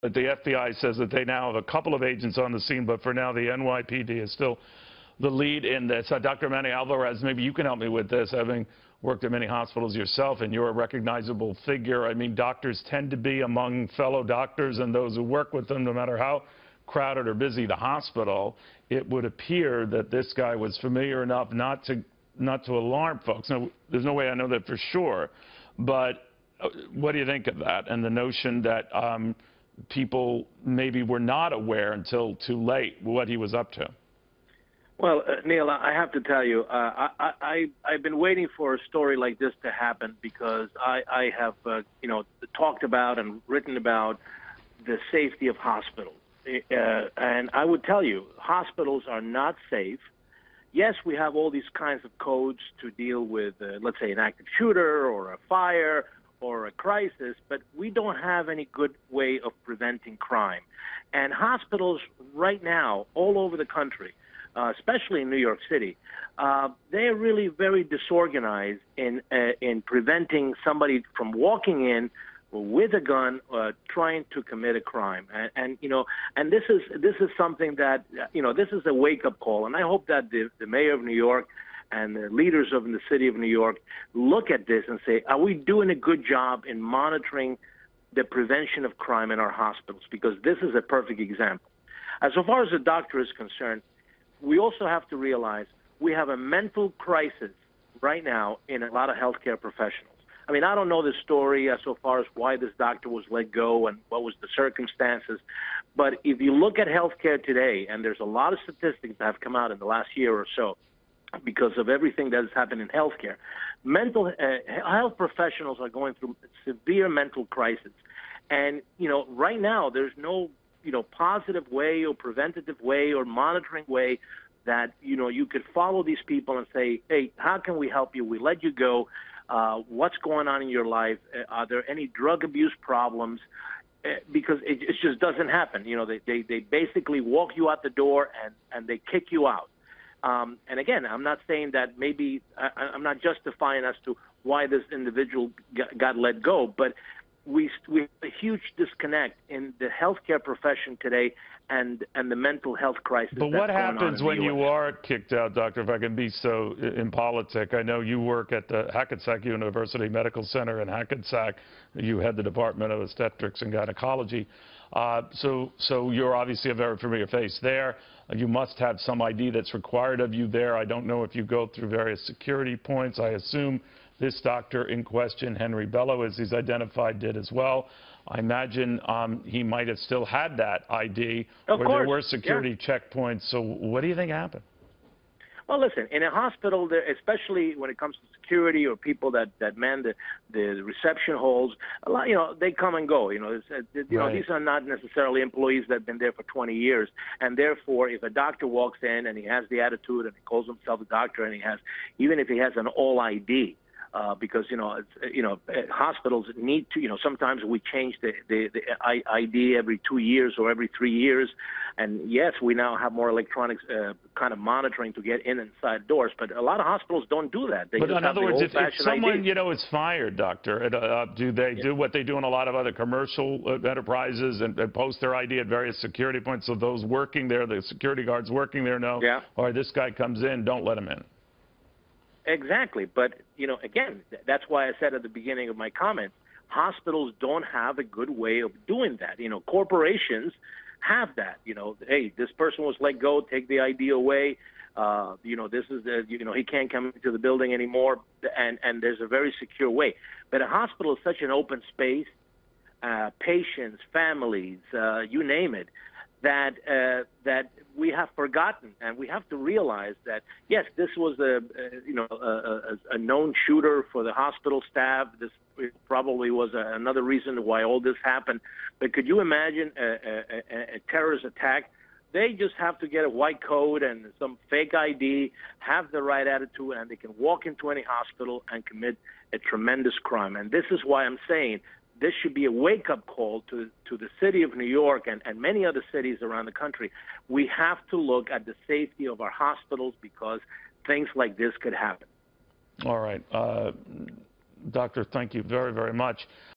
But the FBI says that they now have a couple of agents on the scene, but for now the NYPD is still the lead in this. Dr. Manny Alvarez, maybe you can help me with this, having worked at many hospitals yourself, and you're a recognizable figure. I mean, doctors tend to be among fellow doctors and those who work with them, no matter how crowded or busy the hospital. It would appear that this guy was familiar enough not to alarm folks. Now, there's no way I know that for sure, but what do you think of that and the notion that people maybe were not aware until too late what he was up to? Well, Neil, I have to tell you, I've been waiting for a story like this to happen because I have, talked about and written about the safety of hospitals. And I would tell you, hospitals are not safe. Yes, we have all these kinds of codes to deal with, let's say, an active shooter or a fire or a crisis, but we don't have any good way of preventing crime. And hospitals right now, all over the country, especially in New York City, they're really very disorganized in preventing somebody from walking in with a gun, trying to commit a crime. And this is something that, this is a wake-up call. And I hope that the mayor of New York and the leaders of the city of New York look at this and say, are we doing a good job in monitoring the prevention of crime in our hospitals? Because this is a perfect example. As far as the doctor is concerned, we also have to realize we have a mental crisis right now in a lot of healthcare professionals. I mean, I don't know the story so far as why this doctor was let go and what was the circumstances. But if you look at healthcare today, and there's a lot of statistics that have come out in the last year or so because of everything that has happened in healthcare, health professionals are going through severe mental crisis. And, right now there's no positive way or preventative way or monitoring way that, you could follow these people and say, hey, how can we help you? We let you go. What's going on in your life? Are there any drug abuse problems? Because it just doesn't happen. They basically walk you out the door and they kick you out. And again, I'm not saying that maybe I'm not justifying as to why this individual got let go, but we have a huge disconnect in the healthcare profession today and the mental health crisis. But what happens when you are kicked out, doctor, if I can be so impolitic? I know you work at the Hackensack University Medical Center in Hackensack. You head the Department of Obstetrics and Gynecology. So you're obviously a very familiar face there. You must have some ID that's required of you there. I don't know if you go through various security points. I assume this doctor in question, Henry Bello, as he's identified, did as well. I imagine he might have still had that ID where there were security checkpoints. So what do you think happened? Well, listen, in a hospital, especially when it comes to security or people that man the reception halls, a lot, they come and go. Right. These are not necessarily employees that have been there for 20 years. And therefore, if a doctor walks in and he has the attitude and he calls himself a doctor and even if he has an all ID, because hospitals need to, sometimes we change the ID every 2 years or every 3 years, and yes, we now have more electronics kind of monitoring to get inside doors, but a lot of hospitals don't do that. They but just in have other words, if someone ID. is fired, doctor, do they do what they do in a lot of other commercial enterprises and post their ID at various security points? So those working there, the security guards working there know, or this guy comes in, don't let him in. Exactly. But, again, that's why I said at the beginning of my comments, hospitals don't have a good way of doing that. Corporations have that. Hey, this person was let go, take the ID away. This is he can't come into the building anymore. And there's a very secure way. But a hospital is such an open space, patients, families, you name it, that we have forgotten, and we have to realize that yes, this was a known shooter for the hospital staff. This probably was another reason why all this happened. But could you imagine a terrorist attack? They just have to get a white coat and some fake ID, have the right attitude, and they can walk into any hospital and commit a tremendous crime. And this is why I'm saying this should be a wake-up call to the city of New York and many other cities around the country. We have to look at the safety of our hospitals because things like this could happen. All right. Doctor, thank you very, very much.